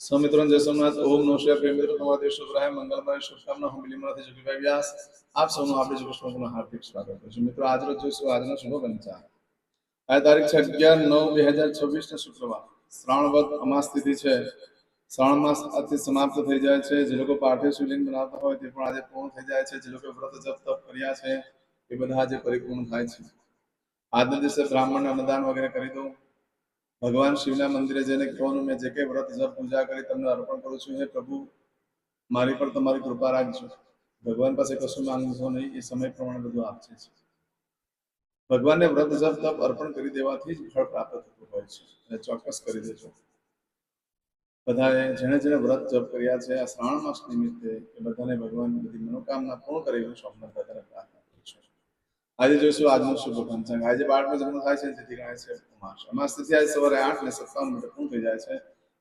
सौमित्रों जय सोमनाथ ओम नमः शिवाय प्रिय मित्रों તમારા દેશ શુભ રહે મંગલમય શુભકામના હું બિલીમરાથી જગીભાઈ વ્યાસ આપ સૌનું આપણે કૃષ્ણનું હાર્દિક સ્વાગત કરું છું મિત્રો આજ રોજ જોઈશું આજનો શુભ પંચાંગ આ તારીખ છે 11/9/2026 ને શુક્રવાર શ્રાવણ વદ અમાસ તિથિ છે શ્રાવણ માસ આજથી સમાપ્ત થઈ જાય છે જે લોકો પાર્થિવ શિવલિંગ બનાવતા હોય તે પણ આજે પૂર્ણ થઈ જાય છે જે લોકો વ્રત જપ તપ કર્યા છે એ બધા આજે પરિપૂર્ણ થાય છે આજના દિવસે બ્રાહ્મણને અન્નદાન વગેરે કરી દો ભગવાન શિવના મંદિરે જઈને કહેવાનું મેં જે કંઈ વ્રત જપ પૂજા કરી તમને અર્પણ કરું છું હે પ્રભુ મારી પર તમારી કૃપા રાખજો ભગવાન પાસે કશું માંગશો નહીં એ સમય પ્રમાણે બધું આપશે ભગવાનને વ્રત જપ તપ અર્પણ કરી દેવાથી જ ફળ પ્રાપ્ત થતું હોય છે અને ચોક્કસ કરી દેજો બધાએ જેણે જેણે વ્રત જપ કર્યા છે આ શ્રાવણ માસ નિમિત્તે એ બધાને ભગવાન બધી મનોકામના પૂર્ણ કરે એવું સોમનાથ દાદાને પ્રાર્થના કરું છું આજે જોઈશું આજનો શુભ પંચાંગ આજે બાળકનો જન્મ થાય છે તેથી ગણાય છે અમાસ અમાસ તિથિ આજે સવારે 8:57 પૂર્ણ થઈ જાય છે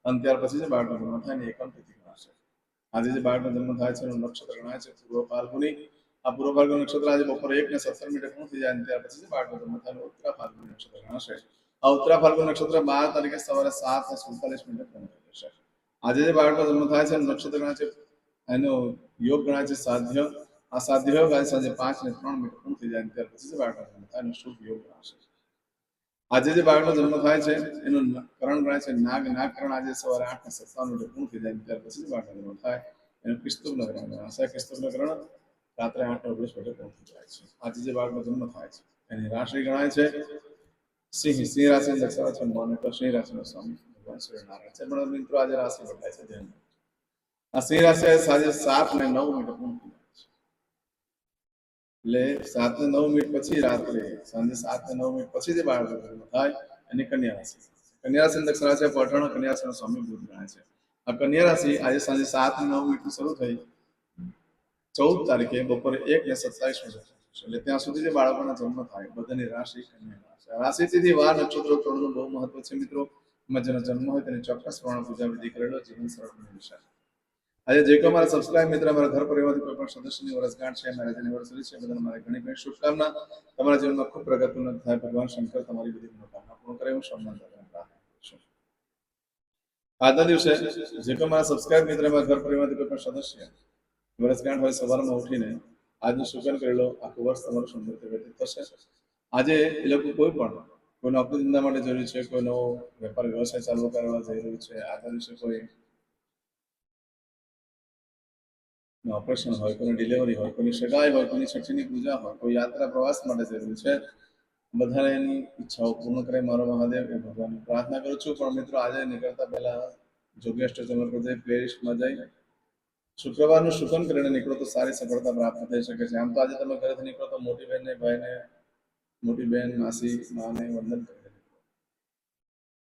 અને ત્યાર પછી જે બાળકનો જન્મ થાય ને એકમ તિથિ ગણાશે આજે જે બાળકનો જન્મ થાય છે એનું નક્ષત્ર ગણાય છે પૂર્વ ફાલ્ગુની આ પૂર્વ ફાલ્ગુની નક્ષત્ર આજે બપોરે 1:17 પૂર્ણ થઈ જાય અને ત્યાર પછી જે બાળકનો જન્મ થાય ઉત્તરા ફાલ્ગુની નક્ષત્ર ગણાશે આ ઉત્તરા ફાલ્ગુની નક્ષત્ર 12 તારીખે સવારે 7:47 પૂર્ણ થઈ જશે આજે જે બાળકનો જન્મ થાય છે નક્ષત્ર ગણાય છે એનો યોગ ગણાય છે સાધ્ય આ સાધ્ય યોગ આજે સાંજે 5:03 પૂર્ણ થઈ જાય ત્યાર પછી જે બાળકનો જન્મ થાય એનો શુભ યોગ ગણાશે આજે જે બાળકનો જન્મ થાય છે એનું કરણ ગણાય છે નાગ નાગકરણ આજે સવારે 8:57 પૂર્ણ થઈ જાય ત્યાર પછી જે બાળકનો જન્મ થાય એનું કિસ્તુભ કરણ ગણાશે કિસ્તુભ કરણ રાત્રે 8:19 પૂર્ણ થઈ જાય છે આજે જે બાળકનો જન્મ થાય છે એની રાશિ ગણાય છે સિંહ સિંહ રાશિની દક્ષા છે મોન તો સિંહ રાશિનો સ્વામી ભગવાન સૂર્યનારાયણ છે પણ મિત્રો આજે રાશિ બદલાય છે ધ્યાન આ સિંહ રાશિ સાંજે 7:09 પૂર્ણ થઈ એટલે 7:09 પછી રાત્રે સાંજે 7:09 પછી જે બાળકનો જન્મ થાય એની કન્યા રાશિ કન્યા રાશિની દક્ષિણ રાશિ પઠાણ કન્યા રાશિનો સ્વામી બુધ ગણાય છે આ કન્યા રાશિ આજે સાંજે 7:09 થી શરૂ થઈ 14 તારીખે બપોરે 1:27 એટલે ત્યાં સુધી જે બાળકોના જન્મ થાય બધાની રાશિ કન્યા રાશિ તિથિ વાર નક્ષત્રો તોડનું બહુ મહત્વ છે મિત્રો એમાં જેનો જન્મ હોય તેને ચોક્કસ પ્રમાણે પૂજા વિધિ કરેલો જીવન સરળ બની જશે આજે જે કોઈ મારા સબસ્ક્રાઇબ મિત્ર મારા ઘર પરિવારથી કોઈ પણ સદસ્યની વર્ષગાંઠ છે મેરેજ એનિવર્સરી છે બધાને મારી ઘણી ઘણી શુભકામના તમારા જીવનમાં ખૂબ પ્રગતિ ઉન્નત થાય ભગવાન શંકર તમારી બધી મનોકામના પૂર્ણ કરે હું સોમનાથ દાદાને પ્રાર્થના કરું છું આજના દિવસે જે કોઈ મારા સબસ્ક્રાઇબ મિત્ર મારા ઘર પરિવારથી કોઈ પણ સદસ્ય વર્ષગાંઠ હોય સવારમાં ઉઠીને આજનું સુગન કરેલો આખું વર્ષ તમારું સુંદર વ્યતીત થશે આજે એ લોકો કોઈ નોકરી ધંધા માટે જરૂરી છે કોઈ નવો વેપાર વ્યવસાય ચાલુ કરવા જઈ રહ્યું છે આજના દિવસે કોઈ ઓપરેશન હોય કોઈની ડિલિવરી હોય કોઈની સગાઈ હોય કોઈની છઠ્ઠીની પૂજા હોય કોઈ યાત્રા પ્રવાસ માટે જરૂરી છે બધાને એની ઈચ્છાઓ પૂર્ણ કરે મારો મહાદેવ એ ભગવાનની પ્રાર્થના કરું છું પણ મિત્રો આજે નીકળતા પહેલા જોગેષ્ટ ચેનલ પર જઈ પ્લેલિસ્ટમાં જઈ શુક્રવારનું શુકન કરીને નીકળો તો સારી સફળતા પ્રાપ્ત થઈ શકે છે આમ તો આજે તમે ઘરેથી નીકળો તો મોટી બહેનને ભાઈને મોટી બહેન માસી માને વંદન કરીને નીકળો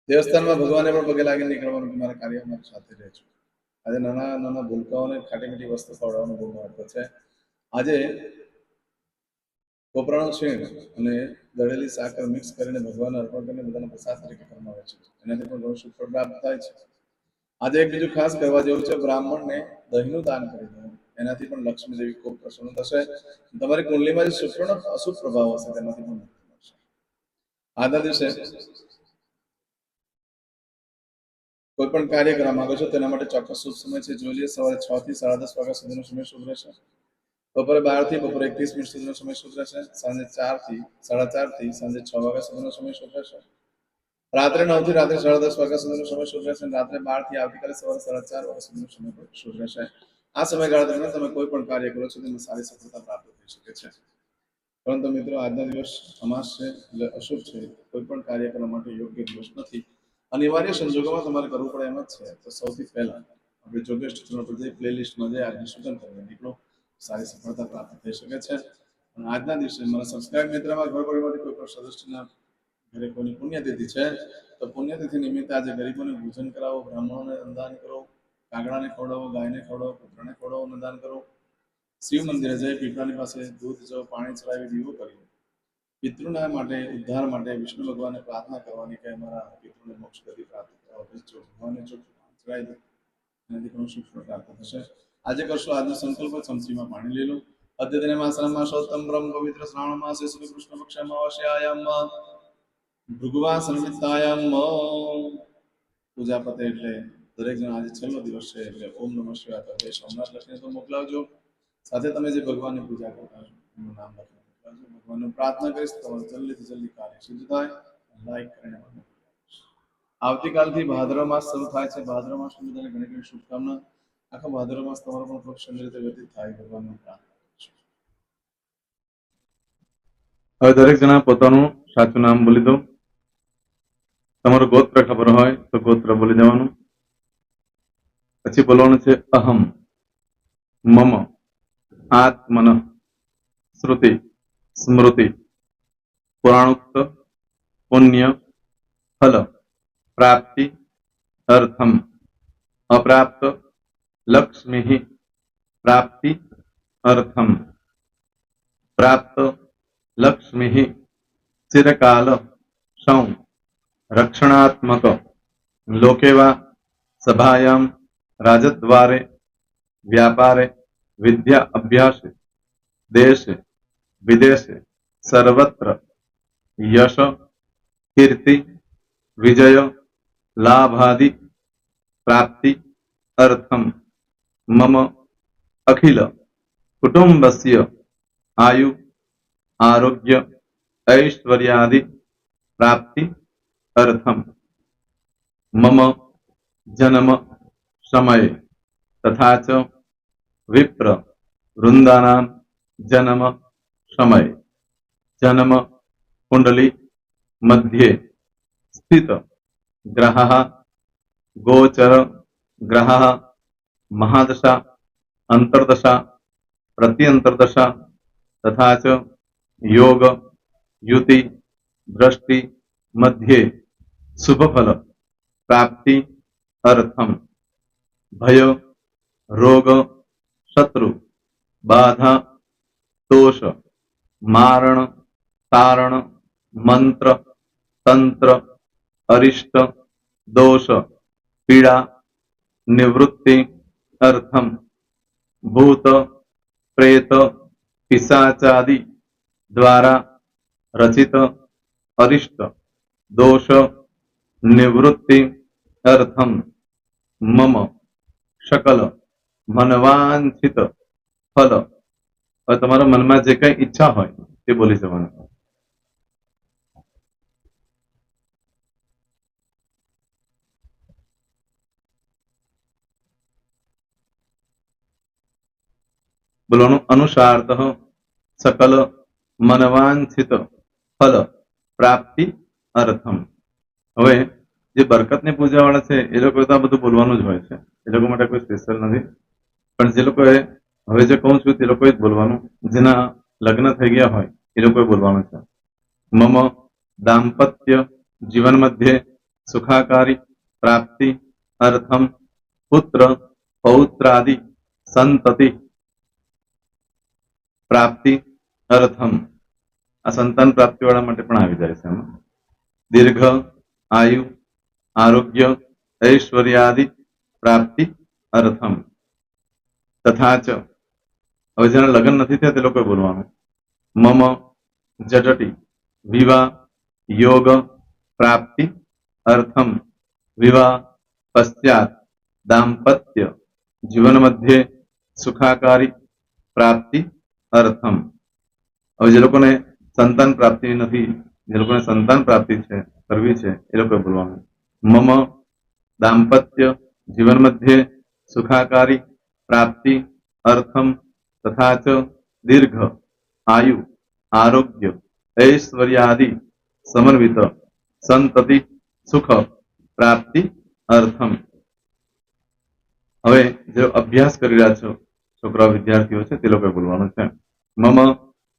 દેવસ્થાનમાં ભગવાનને પણ પગે લાગીને નીકળવાનું તમારા કાર્યમાં સાથે રહેજો આજે નાના નાના ભૂલકાઓને ખાટી મીઠી વસ્તુ ખવડાવવાનું બહુ મહત્વ છે આજે કોપરાનું છીણ અને દળેલી સાકર મિક્સ કરીને ભગવાનને અર્પણ કરીને બધાને પ્રસાદ તરીકે કરવામાં આવે છે એનાથી પણ ઘણું સુખ પ્રાપ્ત થાય છે આજે એક બીજું ખાસ કહેવા જેવું છે બ્રાહ્મણને દહીંનું દાન કરી દેવું એનાથી પણ લક્ષ્મી દેવી ખૂબ પ્રસન્ન થશે તમારી કુંડલીમાં જે શુક્રનો અશુભ પ્રભાવ હશે તેમાંથી પણ મુક્તિ મળશે આજના દિવસે કોઈ પણ કાર્ય કરવા માંગો છો તેના માટે ચોક્કસ શુભ સમય છે જોઈ લઈએ સવારે 6 થી 10:30 વાગ્યા સુધીનો સમય શુભ રહેશે બપોરે 12 થી બપોરે 21 મિનિટ સુધીનો સમય શુભ રહેશે સાંજે 4 થી 4:30 થી સાંજે 6 વાગ્યા સુધીનો સમય શુભ રહેશે રાત્રે 9 થી રાત્રે 10:30 વાગ્યા સુધીનો સમય શુભ રહેશે રાત્રે 12 થી આવતીકાલે સવારે 4:30 વાગ્યા સુધીનો સમય શુભ રહેશે આ સમયગાળા દરમિયાન તમે કોઈ પણ કાર્ય કરો છો તેમાં સારી સફળતા પ્રાપ્ત થઈ શકે છે પરંતુ મિત્રો આજના દિવસ અમાસ છે એટલે અશુભ છે કોઈ પણ કાર્ય કરવા માટે યોગ્ય દિવસ નથી અનિવાર્ય સંજોગોમાં તમારે કરવું પડે એમ જ છે તો સૌથી પહેલા આપણે જોગેશ ચેનલ પર જઈ પ્લેલિસ્ટમાં જઈ આજનું સૂચન કરીને નીકળો સારી સફળતા પ્રાપ્ત થઈ શકે છે અને આજના દિવસે મારા સબસ્ક્રાઇબ મિત્રમાં ઘર પરિવારમાંથી કોઈ પણ સદસ્યના ઘરે કોઈની પુણ્યતિથિ છે તો પુણ્યતિથિ નિમિત્તે આજે ગરીબોને ભોજન કરાવો બ્રાહ્મણોને અન્નદાન કરો કાગડાને ખવડાવો ગાયને ખવડાવો પુત્રને ખવડાવો અન્નદાન કરો શિવ મંદિરે જઈ પીપળાની પાસે દૂધ જવ પાણી ચડાવી દીવો કરી પિતૃના માટે ઉદ્ધાર માટે વિષ્ણુ ભગવાનને પ્રાર્થના કરવાની કે અમારા પિતૃને મોક્ષ ગતિ પ્રાપ્ત કરાવો ભગવાનને જો ચડાવી દો એનાથી ઘણું સુખ પ્રાપ્ત થશે આજે કરશો આજનો સંકલ્પ ચમચીમાં પાણી લઈ લો અદ્યતને માસમાં સૌતમ બ્રહ્મ પવિત્ર શ્રાવણ માસે શ્રી કૃષ્ણ પક્ષમાં અવશ્યાયામ ભૃગુવા સંહિતાયામ પૂજા પતે એટલે દરેક જણ આજે છેલ્લો દિવસ છે એટલે ઓમ નમઃ શિવાય તો જય સોમનાથ લખીને તો મોકલાવજો. સાથે તમે જે ભગવાનની પૂજા કરતા છો એનું નામ લખીને મોકલાવજો. ભગવાનને પ્રાર્થના કરીશ તમારું જલ્દીથી જલ્દી કાર્ય સિદ્ધ થાય. લાઈક કરીને આવતીકાલથી ભાદરવા માસ શરૂ થાય છે. ભાદરવા માસની બધાને ઘણી ઘણી શુભકામના. આખો ભાદરવા માસ તમારો પણ પ્રસન્ન રીતે વ્યતીત થાય ભગવાનની પ્રાર્થના. હવે દરેક જણા પોતાનું સાચું નામ બોલી દો. તમારું ગોત્ર ખબર હોય તો ગોત્ર બોલી દેવાનું. પછી બોલવાનું છે અહમ, મમ, આત્મન, શ્રુતિ, સ્મૃતિ, પુરાણોક્ત, પુણ્ય, ફલ, પ્રાપ્તિ, અર્થમ, અપ્રાપ્ત, લક્ષ્મી, પ્રાપ્તિ, અર્થમ, પ્રાપ્ત, લક્ષ્મી, ચિરકાલ, સૌ, રક્ષણાત્મક, લોકેવા, સભાયામ, રાજદ્વારે, વ્યાપારે, વિદ્યા અભ્યાસે, દેશે, વિદેશે, સર્વત્ર, યશ, કીર્તિ, વિજય, લાભાદિ, પ્રાપ્તિ, અર્થમ, મમ, અખિલ, કુટુંબસ્ય, આયુ, આરોગ્ય, ऐश्वर्यादि, प्राप्ति, अर्थम, मम, जन्म, समय, तथा च विप्र, वृंदानां, जन्म, समय, जन्म, कुंडली, मध्ये, स्थित, ग्रहः, गोचर, ग्रहः, महादशा, अंतर्दशा, प्रत्यंतर्दशा, तथा च योग, युति, दृष्टि, मध्ये, शुभफल, प्राप्ति, अर्थम, भय, रोग, शत्रु, बाधा, दोष, मारण, तारण, मंत्र, तंत्र, अरिष्ट, दोष, पीड़ा, निवृत्ति, अर्थम, भूत, प्रेत, पिशाचादि द्वारा रचित अरिष्ट, दोष, निवृत्ति, अर्थम, मम, सकल, मनवांछित फल. और तुम्हारा मन में जे कई इच्छा हो ते बोली जवाना. बोलो अनुसारतः सकल मनवांछित फल प्राप्ति अर्थम. હવે જે બરકતની પૂજા વાળા છે એ લોકો તો આ બધું બોલવાનું જ હોય છે. એ લોકો માટે કોઈ સ્પેશિયલ નથી. પણ જે લોકોએ હવે જે કહું છું તે લોકોએ જ બોલવાનું. જેના લગ્ન થઈ ગયા હોય એ લોકોએ બોલવાનું છે. મમ દાંપત્ય જીવન મધ્યે સુખાકારી પ્રાપ્તિ અર્થમ પુત્ર પૌત્રાદિ સંતતિ પ્રાપ્તિ અર્થમ. આ સંતાન પ્રાપ્તિ વાળા માટે પણ આવી જાય છે. એમાં દીર્ઘ આયુ આરોગ્ય ऐश्वर्यादि પ્રાપ્તિ અર્થમ. તથા ચ હવે જેના લગ્ન નથી થયા તે લોકોએ બોલવાનું. મમ જટટી વિવાહ યોગ પ્રાપ્તિ અર્થમ વિવાહ પશ્ચાત દાંપત્ય જીવન મધ્યે સુખાકારી પ્રાપ્તિ અર્થમ. હવે જે લોકોને સંતાન પ્રાપ્તિ નથી, જે લોકોને સંતાન પ્રાપ્તિ છે કરવી છે એ લોકોએ બોલવાનું. મમ દાંપત્ય જીવન મધ્યે સુખાકારી પ્રાપ્તિ અર્થમ તથા ચ દીર્ઘ આયુ આરોગ્ય ऐश्वर्यादि समन्वित संतति सुख प्राप्ति अर्थम. હવે જે અભ્યાસ કરી રહ્યા છો છોકરા વિદ્યાર્થીઓ છે તે લોકોએ બોલવાનું છે. મમ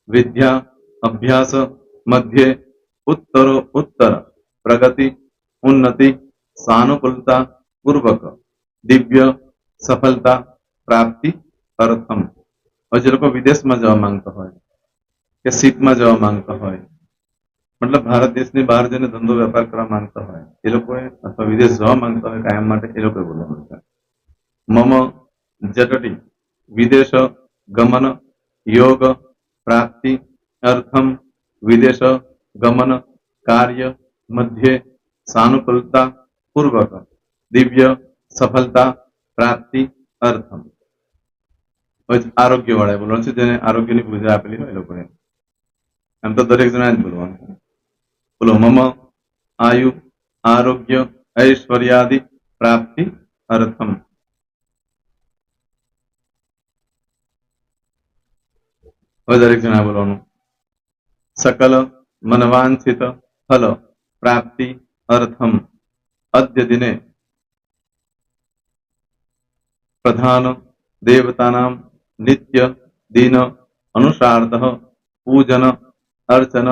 વિદ્યા અભ્યાસ મધ્યે ઉત્તરો ઉત્તર પ્રગતિ ઉન્નતિ સાનુકૂલતા પૂર્વક દિવ્ય સફળતા પ્રાપ્તિ અર્થમ. હવે જે લોકો વિદેશમાં જવા માંગતા હોય કે સીપમાં જવા માંગતા હોય, મતલબ ભારત દેશની બહાર જઈને ધંધો વેપાર કરવા માંગતા હોય એ લોકોએ, અથવા વિદેશ જવા માંગતા હોય કાયમ માટે, એ લોકોએ બોલવાનું છે. મમ જટટી વિદેશ ગમન યોગ પ્રાપ્તિ અર્થમ વિદેશ ગમન કાર્ય મધ્યે સાનુકૂલતા પૂર્વક દિવ્ય સફળતા પ્રાપ્તિ અર્થમ. હવે આરોગ્ય વાળા બોલવાનું છે, જેને આરોગ્યની પૂજા આપેલી હોય એ લોકોને. એમ તો દરેક જણા જ બોલવાનું છે. બોલો, મમ આયુ આરોગ્ય ઐશ્વર્યાદિ પ્રાપ્તિ અર્થમ. હવે દરેક જણા બોલવાનું. સકલ મનવાંછિત ફલ પ્રાપ્તિ અર્થમ અદ્ય દિને પ્રધાન દેવતાનામ નિત્ય દિન અનુસાર્ધ પૂજન અર્ચન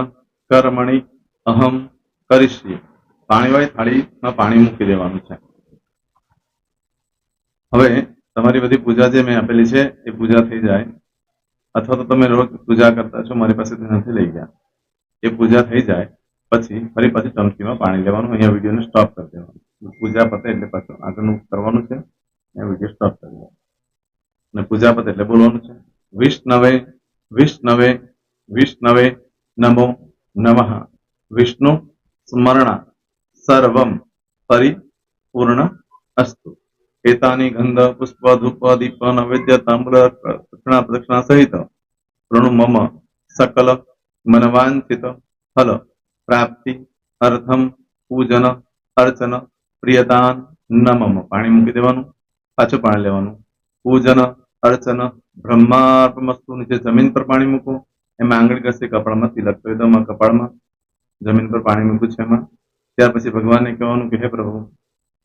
કર્મણિ અહમ કરીશ્યે. પાણીવાળી થાળીમાં પાણી મૂકી દેવાનું છે. હવે તમારી બધી પૂજા જે મેં આપેલી છે એ પૂજા થઈ જાય, અથવા તો તમે રોજ પૂજા કરતા છો, મારી પાસેથી નથી લઈ ગયા, એ પૂજા થઈ જાય પછી ફરી પાછી ચમચીમાં પાણી લેવાનું. અહીંયા વિડીયોને સ્ટોપ કરી દેવાનું. પૂજા પતે એટલે પાછું આગળનું કરવાનું છે. અહીંયા વિડીયો સ્ટોપ કરી દેવાનો અને પૂજા પતે એટલે બોલવાનું છે વિષ્ણવે વિષ્ણવે વિષ્ણવે નમો નમઃ વિષ્ણુ સ્મરણા સર્વમ પરિપૂર્ણ અસ્તુ. એતાની ગંધ પુષ્પ ધૂપ દીપ નૈવેદ્ય તાંબૂલ પ્રદક્ષિણા સહિત પ્રણુ મમ સકલ મનવાંછિત ફલ પ્રાપ્તિ અર્થમ પૂજન અર્ચન પ્રિયદાન નમમ. પાણી મૂકી દેવાનું, પાછું પાણી લેવાનું. પૂજન અર્ચન બ્રહ્માર્પણમસ્તુ. નીચે જમીન પર પાણી મૂકો, એમાં આંગળી ઘસી કપાળમાં તિલક કરી દો. કપાળમાં જમીન પર પાણી મૂક્યું છે એમાં. ત્યાર પછી ભગવાનને કહેવાનું કે હે પ્રભુ,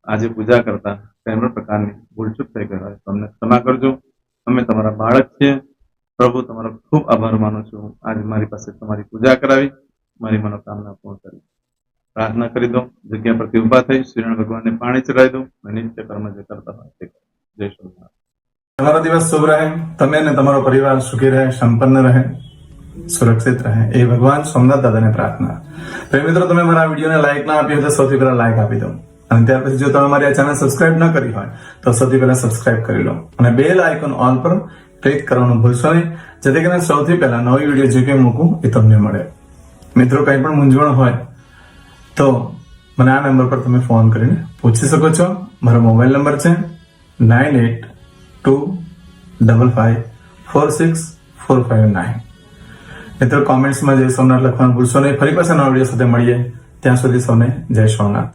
આજે પૂજા કરતા કોઈ પણ પ્રકારની ભૂલચૂક થઈ ગઈ હોય તમને ક્ષમા કરજો. અમે તમારા બાળક છીએ પ્રભુ, તમારો ખૂબ આભાર માનું છું. આજે મારી પાસે તમારી પૂજા કરાવી, મારી મનોકામના પૂર્ણ કરી. પ્રાર્થના કરી દો. જગ્યા પરથી ઉભા થઈ શ્રીનારાયણ ભગવાનને પાણી ચડાવી દો અને નિત્ય કર્મ જે કરતા હોય તે કરો. જય શ્રી. તમારો દિવસ શુભ રહે. તમે અને તમારો પરિવાર સુખી રહે, સંપન્ન રહે, સુરક્ષિત રહે, એ ભગવાન સોમનાથ દાદાને પ્રાર્થના. તો મિત્રો, તમે મારા વિડીયોને લાઈક ના આપી હોય તો સૌથી પહેલા લાઈક આપી દો. અને ત્યાર પછી જો તમે મારી આ ચેનલ સબસ્ક્રાઇબ ન કરી હોય તો સૌથી પહેલા સબસ્ક્રાઇબ કરી લો અને બેલ આઇકોન ઓલ પર ક્લિક કરવાનું ભૂલશો નહીં, જેથી કરીને સૌથી પહેલા નવી વિડીયો જે કંઈ મૂકું એ તમને મળે. મિત્રો, કંઈ પણ મૂંઝવણ હોય તો મને આ નંબર પર તમે ફોન કરીને પૂછી શકો છો. મારો મોબાઈલ નંબર છે 9825546459. મિત્રો, કોમેન્ટ્સમાં જય સોમનાથ લખવાનું ભૂલશો નહીં. ફરી પાછા નવા વિડીયો સાથે મળીએ. ત્યાં સુધી સૌને જય સોમનાથ.